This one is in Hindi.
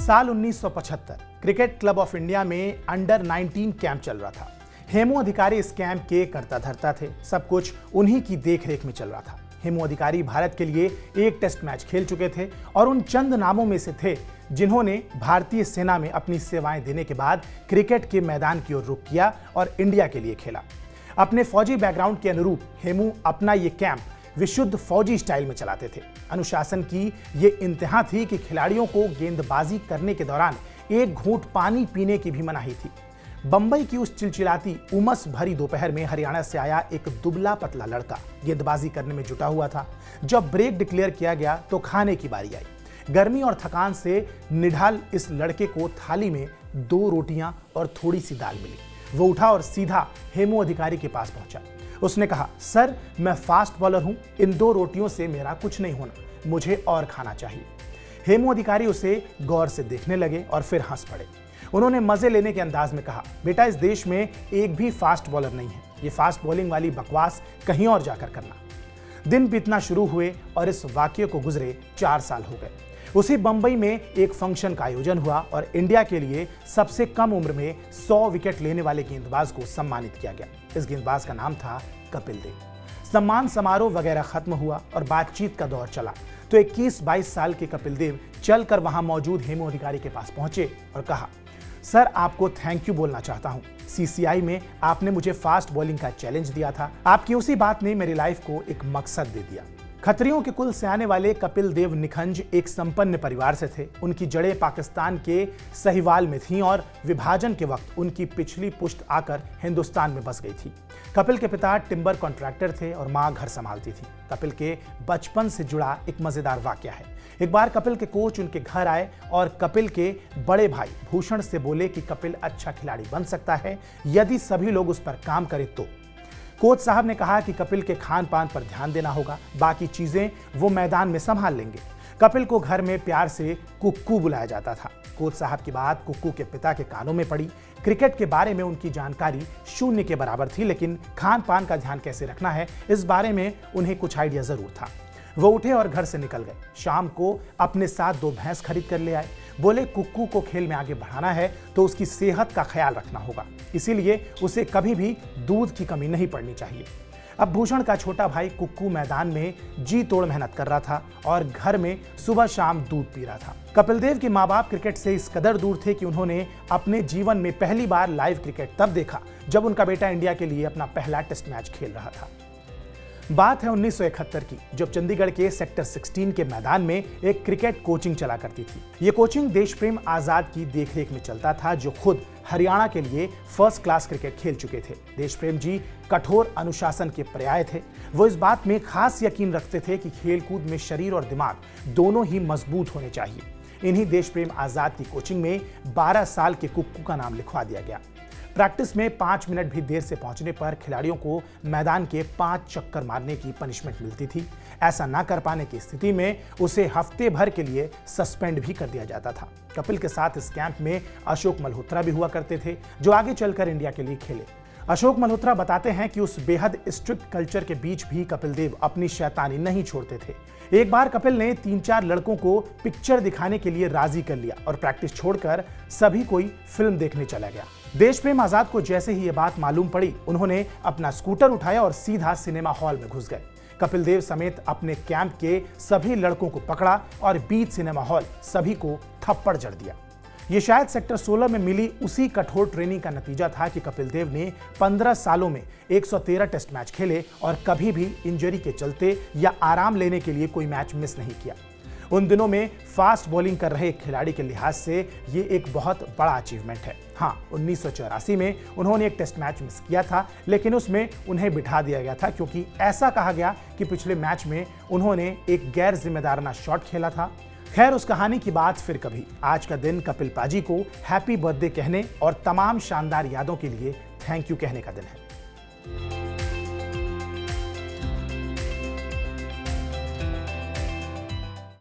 साल 1975 क्रिकेट क्लब ऑफ इंडिया में अंडर 19 कैंप चल रहा था। हेमू अधिकारी इस कैंप के कर्ता धर्ता थे। सब कुछ उन्हीं की देखरेख में चल रहा था। हेमू अधिकारी भारत के लिए एक टेस्ट मैच खेल चुके थे और उन चंद नामों में से थे जिन्होंने भारतीय सेना में अपनी सेवाएं देने के बाद क्रिकेट के मैदान की ओर रुख किया और इंडिया के लिए खेला। अपने फौजी बैकग्राउंड के अनुरूप हेमू अपना ये कैंप विशुद्ध फौजी स्टाइल में चलाते थे। अनुशासन की ये इंतहा थी कि खिलाड़ियों को गेंदबाजी करने के दौरान एक घूंट पानी पीने की भी मनाही थी। बंबई की उस चिलचिलाती उमस भरी दोपहर में हरियाणा से आया एक दुबला पतला लड़का गेंदबाजी करने में जुटा हुआ था। जब ब्रेक डिक्लेयर किया गया तो खाने की बारी आई। गर्मी और थकान से निढाल इस लड़के को थाली में 2 रोटियां और थोड़ी सी दाल मिली। वो उठा और सीधा हेमू अधिकारी के पास पहुंचा। उसने कहा, सर मैं फास्ट बॉलर हूं, इन 2 रोटियों से मेरा कुछ नहीं होना, मुझे और खाना चाहिए। हेमू अधिकारी उसे गौर से देखने लगे और फिर हंस पड़े। उन्होंने मजे लेने के अंदाज में कहा, बेटा इस देश में एक भी फास्ट बॉलर नहीं है, ये फास्ट बॉलिंग वाली बकवास कहीं और जाकर करना। दिन बीतना शुरू हुए और इस वाकये को गुजरे 4 साल हो गए। उसी बंबई में एक फंक्शन का आयोजन हुआ और इंडिया के लिए सबसे कम उम्र में 100 विकेट लेने वाले गेंदबाज को सम्मानित किया गया। इस गेंदबाज का नाम था कपिल देव। सम्मान समारोह वगैरह खत्म हुआ और बातचीत का दौर चला तो 21-22 साल के कपिल देव चलकर वहां मौजूद हेमू अधिकारी के पास पहुंचे और कहा, सर आपको थैंक यू बोलना चाहता हूं। सीसीआई में आपने मुझे फास्ट बॉलिंग का चैलेंज दिया था। आपकी उसी बात ने मेरी लाइफ को एक मकसद दे दिया। खत्रियों के कुल से आने वाले कपिल देव निखंज एक संपन्न परिवार से थे। उनकी जड़ें पाकिस्तान के सहीवाल में थीं और विभाजन के वक्त उनकी पिछली पुश्त आकर हिंदुस्तान में बस गई थी। कपिल के पिता टिम्बर कॉन्ट्रैक्टर थे और मां घर संभालती थी। कपिल के बचपन से जुड़ा एक मजेदार वाकया है। एक बार कपिल के कोच उनके घर आए और कपिल के बड़े भाई भूषण से बोले कि कपिल अच्छा खिलाड़ी बन सकता है यदि सभी लोग उस पर काम करें तो। कोच साहब ने कहा कि कपिल के खान पान पर ध्यान देना होगा, बाकी चीजें वो मैदान में संभाल लेंगे। कपिल को घर में प्यार से कुक्कू बुलाया जाता था। कोच साहब की बात कुक्कू के पिता के कानों में पड़ी। क्रिकेट के बारे में उनकी जानकारी शून्य के बराबर थी, लेकिन खान पान का ध्यान कैसे रखना है इस बारे में उन्हें कुछ आइडिया जरूर था। वो उठे और घर से निकल गए। शाम को अपने साथ 2 भैंस खरीद कर ले आए। बोले कुक्कू को खेल में आगे बढ़ाना है तो उसकी सेहत का ख्याल रखना होगा, इसीलिए उसे कभी भी दूध की कमी नहीं पड़नी चाहिए। अब भूषण का छोटा भाई कुक्कू मैदान में जी तोड़ मेहनत कर रहा था और घर में सुबह शाम दूध पी रहा था। कपिल देव के माँ बाप क्रिकेट से इस कदर दूर थे कि उन्होंने अपने जीवन में पहली बार लाइव क्रिकेट तब देखा जब उनका बेटा इंडिया के लिए अपना पहला टेस्ट मैच खेल रहा था। बात है 1971 की, जब चंडीगढ़ के सेक्टर 16 के मैदान में एक क्रिकेट कोचिंग चला करती थी। ये कोचिंग देशप्रेम आजाद की देखरेख में चलता था, जो खुद हरियाणा के लिए फर्स्ट क्लास क्रिकेट खेल चुके थे। देशप्रेम जी कठोर अनुशासन के पर्याय थे। वो इस बात में खास यकीन रखते थे कि खेलकूद में शरीर और दिमाग दोनों ही मजबूत होने चाहिए। इन्हीं देशप्रेम आजाद की कोचिंग में 12 साल के कुक्कू का नाम लिखवा दिया गया। प्रैक्टिस में 5 मिनट भी देर से पहुंचने पर खिलाड़ियों को मैदान के 5 चक्कर मारने की पनिशमेंट मिलती थी। ऐसा ना कर पाने की स्थिति में उसे हफ्ते भर के लिए सस्पेंड भी कर दिया जाता था। कपिल के साथ इस कैंप में अशोक मल्होत्रा भी हुआ करते थे, जो आगे चलकर इंडिया के लिए खेले। अशोक मल्होत्रा बताते हैं कि उस बेहद स्ट्रिक्ट कल्चर के बीच भी कपिल देव अपनी शैतानी नहीं छोड़ते थे। एक बार कपिल ने 3-4 लड़कों को पिक्चर दिखाने के लिए राजी कर लिया और प्रैक्टिस छोड़कर सभी कोई फिल्म देखने चला गया। देशप्रेम आजाद को जैसे ही ये बात मालूम पड़ी, उन्होंने अपना स्कूटर उठाया और सीधा सिनेमा हॉल में घुस गए। कपिल देव समेत अपने कैंप के सभी लड़कों को पकड़ा और बीच सिनेमा हॉल सभी को थप्पड़ जड़ दिया। ये शायद सेक्टर 16 में मिली उसी कठोर ट्रेनिंग का नतीजा था कि कपिल देव ने 15 सालों में 113 टेस्ट मैच खेले और कभी भी इंजरी के चलते या आराम लेने के लिए कोई मैच मिस नहीं किया। उन दिनों में फास्ट बॉलिंग कर रहे खिलाड़ी के लिहाज से ये एक बहुत बड़ा अचीवमेंट है। हाँ, 1984 में उन्होंने एक टेस्ट मैच मिस किया था, लेकिन उसमें उन्हें बिठा दिया गया था क्योंकि ऐसा कहा गया कि पिछले मैच में उन्होंने एक गैर जिम्मेदाराना शॉट खेला था। खैर, उस कहानी की बात फिर कभी। आज का दिन कपिल पाजी को हैप्पी बर्थडे कहने और तमाम शानदार यादों के लिए थैंक यू कहने का दिन है।